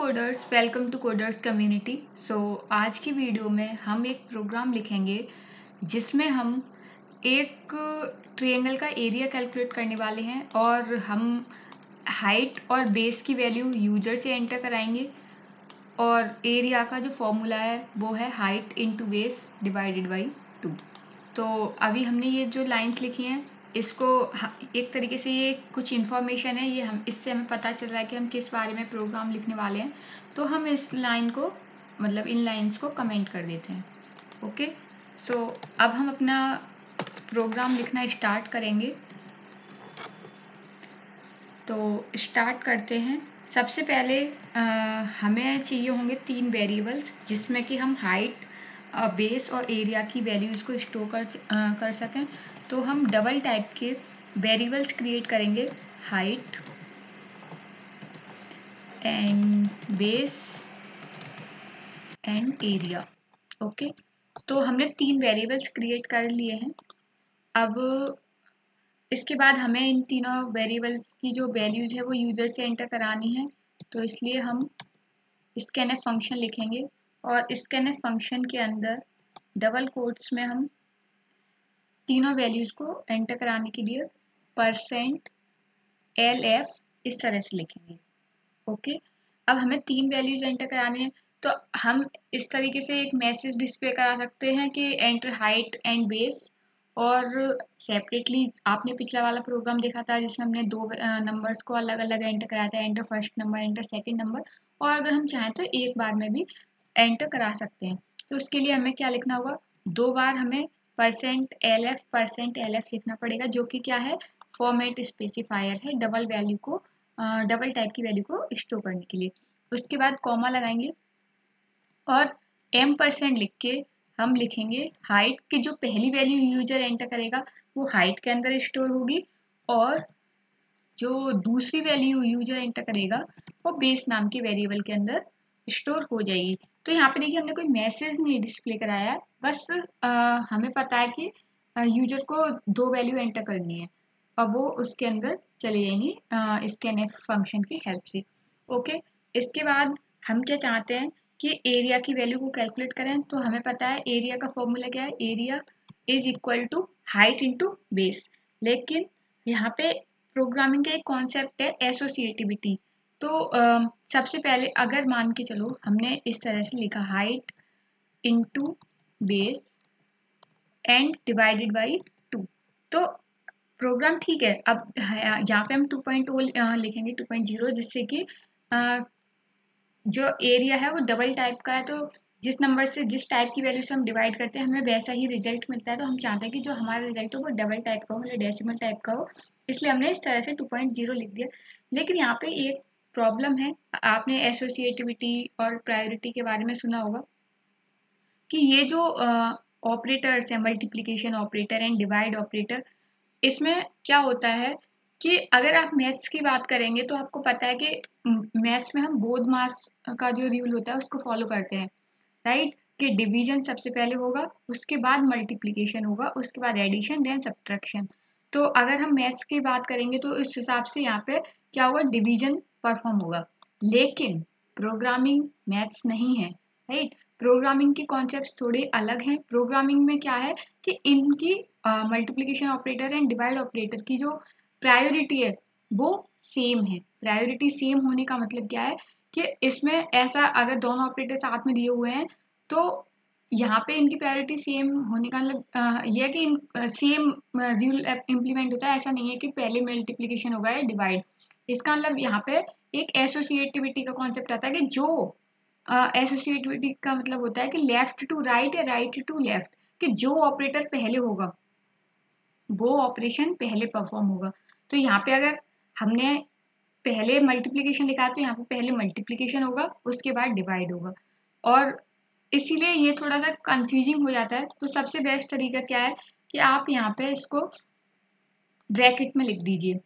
Coders, welcome to coders community. आज की video में हम एक प्रोग्राम लिखेंगे जिसमें हम एक ट्रायंगल का एरिया कैलकुलेट करने वाले हैं और हम हाइट और बेस की वैल्यू यूजर से एंटर कराएंगे और एरिया का जो फॉर्मूला है वो है height into base divided by 2। तो अभी हमने ये जो लाइंस लिखी हैं इसको एक तरीके से ये कुछ इन्फॉर्मेशन है, ये हम इससे हमें पता चल रहा है कि हम किस बारे में प्रोग्राम लिखने वाले हैं। तो हम इस लाइन को मतलब इन लाइंस को कमेंट कर देते हैं। ओके, अब हम अपना प्रोग्राम लिखना स्टार्ट करेंगे। तो स्टार्ट करते हैं। सबसे पहले हमें चाहिए होंगे 3 वेरिएबल्स जिसमें कि हम हाइट, बेस और एरिया की वैल्यूज़ को स्टोर कर सकें। तो हम डबल टाइप के वेरिएबल्स क्रिएट करेंगे, height and base and area. Okay, तो हमने 3 वेरिएबल्स क्रिएट कर लिए हैं। अब इसके बाद हमें इन तीनों वेरिएबल्स की जो वैल्यूज़ है वो यूज़र से एंटर करानी है। तो इसलिए हम स्कैनफ फंक्शन लिखेंगे और स्कैनफ फंक्शन के अंदर डबल कोट्स में हम तीनों वैल्यूज़ को एंटर कराने के लिए %LF इस तरह से लिखेंगे। ओके, अब हमें 3 वैल्यूज़ एंटर कराने हैं। तो हम इस तरीके से एक मैसेज डिस्प्ले करा सकते हैं कि एंटर हाइट एंड बेस, और सेपरेटली आपने पिछला वाला प्रोग्राम देखा था जिसमें हमने 2 नंबर्स को अलग अलग एंटर कराया था, enter first number, enter second number. और अगर हम चाहें तो एक बार में भी एंटर करा सकते हैं। तो उसके लिए हमें क्या लिखना होगा, 2 बार हमें %LF लिखना पड़ेगा, जो कि क्या है, फॉर्मेट स्पेसिफायर है, डबल वैल्यू को डबल टाइप की वैल्यू को स्टोर करने के लिए। उसके बाद कॉमा लगाएंगे और M% लिख के हम लिखेंगे हाइट की जो पहली वैल्यू यूजर एंटर करेगा वो हाइट के अंदर स्टोर होगी, और जो दूसरी वैल्यू यूजर एंटर करेगा वो बेस नाम के वेरिएबल के अंदर स्टोर हो जाएगी। तो यहाँ पे देखिए हमने कोई मैसेज नहीं डिस्प्ले कराया है, बस हमें पता है कि यूजर को 2 वैल्यू एंटर करनी है और वो उसके अंदर चली जाएंगी स्कैनफ फंक्शन की हेल्प से। ओके, इसके बाद हम क्या चाहते हैं कि एरिया की वैल्यू को कैलकुलेट करें। तो हमें पता है एरिया का फॉर्मूला क्या है, area is equal to height into base. लेकिन यहाँ पे प्रोग्रामिंग का एक कॉन्सेप्ट है एसोसिएटिविटी। तो सबसे पहले अगर मान के चलो हमने इस तरह से लिखा height into base and divided by 2, तो प्रोग्राम ठीक है। अब यहाँ पे हम 2.0 लिखेंगे, 2.0, जिससे कि जो एरिया है वो डबल टाइप का है। तो जिस नंबर से जिस टाइप की वैल्यू से हम डिवाइड करते हैं हमें वैसा ही रिजल्ट मिलता है। तो हम चाहते हैं कि जो हमारा रिजल्ट हो वो डबल टाइप का हो, मतलब डेसिमल टाइप का हो, इसलिए हमने इस तरह से 2.0 लिख दिया। लेकिन यहाँ पे एक प्रॉब्लम है, आपने एसोसिएटिविटी और प्रायोरिटी के बारे में सुना होगा कि ये जो ऑपरेटर्स है, multiplication operator and divide operator, इसमें क्या होता है कि अगर आप मैथ्स की बात करेंगे तो आपको पता है कि मैथ्स में हम बोधमास का जो रूल होता है उसको फॉलो करते हैं, राइट, कि डिवीजन सबसे पहले होगा, उसके बाद मल्टीप्लिकेशन होगा, उसके बाद एडिशन, देन सब्ट्रैक्शन। तो अगर हम मैथ्स की बात करेंगे तो इस हिसाब से यहाँ पे क्या होगा, डिवीजन परफॉर्म होगा। लेकिन प्रोग्रामिंग मैथ्स नहीं है, राइट। प्रोग्रामिंग के कॉन्सेप्ट्स थोड़े अलग हैं। प्रोग्रामिंग में क्या है कि इनकी multiplication operator and divide operator की जो प्रायोरिटी है वो सेम है। प्रायोरिटी सेम होने का मतलब क्या है कि इसमें ऐसा अगर दोनों ऑपरेटर साथ में दिए हुए हैं तो यहाँ पे इनकी प्रायोरिटी सेम होने का मतलब यह है कि सेम रूल इम्प्लीमेंट होता है। ऐसा नहीं है कि पहले मल्टीप्लिकेशन होगा या डिवाइड। इसका मतलब यहाँ पे एक एसोसिएटिविटी का कॉन्सेप्ट आता है कि जो एसोसिएटिविटी का मतलब होता है कि लेफ्ट टू राइट या राइट टू लेफ्ट, कि जो ऑपरेटर पहले होगा वो ऑपरेशन पहले परफॉर्म होगा। तो यहाँ पे अगर हमने पहले मल्टीप्लिकेशन लिखा है तो यहाँ पे पहले मल्टीप्लिकेशन होगा, उसके बाद डिवाइड होगा, और इसीलिए ये थोड़ा सा कंफ्यूजिंग हो जाता है। तो सबसे बेस्ट तरीका क्या है कि आप यहाँ पे इसको ब्रैकेट में लिख दीजिए,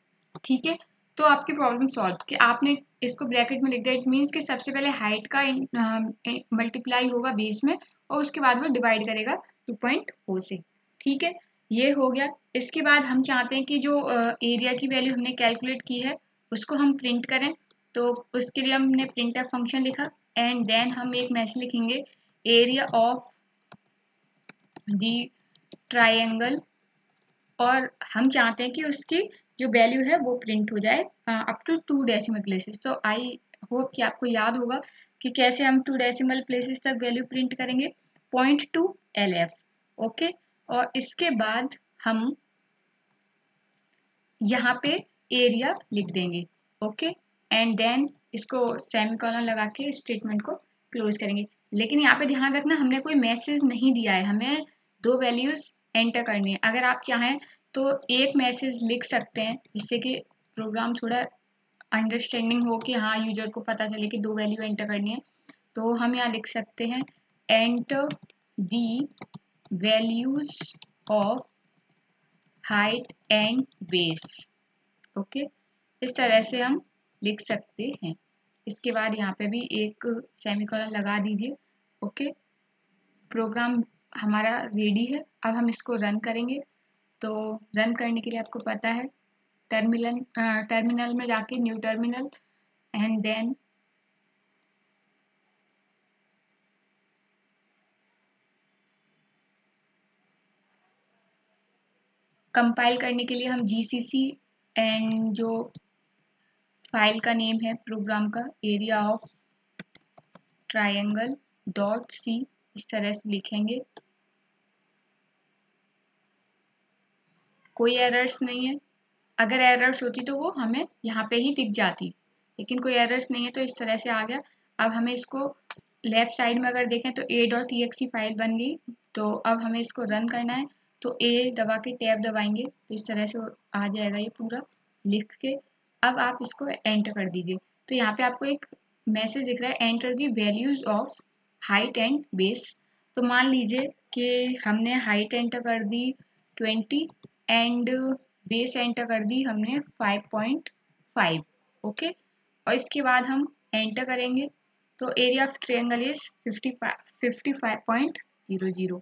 ठीक है। तो आपकी प्रॉब्लम सॉल्व, कि आपने इसको ब्रैकेट में लिख दिया, इट मीन्स कि सबसे पहले हाइट का मल्टीप्लाई होगा बेस में और उसके बाद वो डिवाइड करेगा 2.0 से, ठीक है। ये हो गया। इसके बाद हम चाहते हैं कि जो एरिया की वैल्यू हमने कैलकुलेट की है उसको हम प्रिंट करें। तो उसके लिए हमने printf फंक्शन लिखा एंड देन हम एक मैसेज लिखेंगे एरिया ऑफ दी ट्राइंगल, और हम चाहते हैं कि उसकी जो वैल्यू है वो प्रिंट हो जाए अप टू 2 डेसिमल प्लेसेस। तो आई होप कि आपको याद होगा कि कैसे हम 2 डेसिमल प्लेसेस तक वैल्यू प्रिंट करेंगे, 0.2 LF। ओके, और इसके बाद हम यहाँ पे एरिया लिख देंगे। ओके, एंड देन इसको सेमीकोलन लगा के स्टेटमेंट को क्लोज करेंगे। लेकिन यहाँ पे ध्यान रखना, हमने कोई मैसेज नहीं दिया है, हमें 2 वैल्यूज एंटर करनी है। अगर आप चाहें तो एक मैसेज लिख सकते हैं जिससे कि प्रोग्राम थोड़ा अंडरस्टैंडिंग हो कि हाँ यूजर को पता चले कि 2 वैल्यू एंटर करनी है। तो हम यहाँ लिख सकते हैं enter the values of height and base. Okay, इस तरह से हम लिख सकते हैं। इसके बाद यहाँ पे भी एक सेमीकोलन लगा दीजिए। ओके, प्रोग्राम हमारा रेडी है। अब हम इसको रन करेंगे। तो रन करने के लिए आपको पता है टर्मिनल में जाके new terminal and then compile करने के लिए हम GCC एंड जो फाइल का नेम है प्रोग्राम का area of triangle dot C इस तरह से लिखेंगे। कोई एरर्स नहीं है, अगर एरर्स होती तो वो हमें यहाँ पे ही दिख जाती, लेकिन कोई एरर्स नहीं है तो इस तरह से आ गया। अब हमें इसको लेफ्ट साइड में अगर देखें तो a.exe फाइल बन गई। तो अब हमें इसको रन करना है, तो A दबा के टैब दबाएंगे तो इस तरह से आ जाएगा ये पूरा लिख के। अब आप इसको एंटर कर दीजिए। तो यहाँ पे आपको एक मैसेज दिख रहा है enter the values of height and base. तो मान लीजिए कि हमने हाइट एंटर कर दी 20 एंड बेस एंटर कर दी हमने 5.5। ओके, और इसके बाद हम एंटर करेंगे तो area of triangle is 55.00।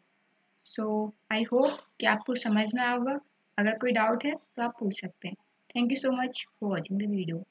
So I hope कि आपको समझ में आएगा। अगर कोई डाउट है तो आप पूछ सकते हैं। Thank you so much for watching the video.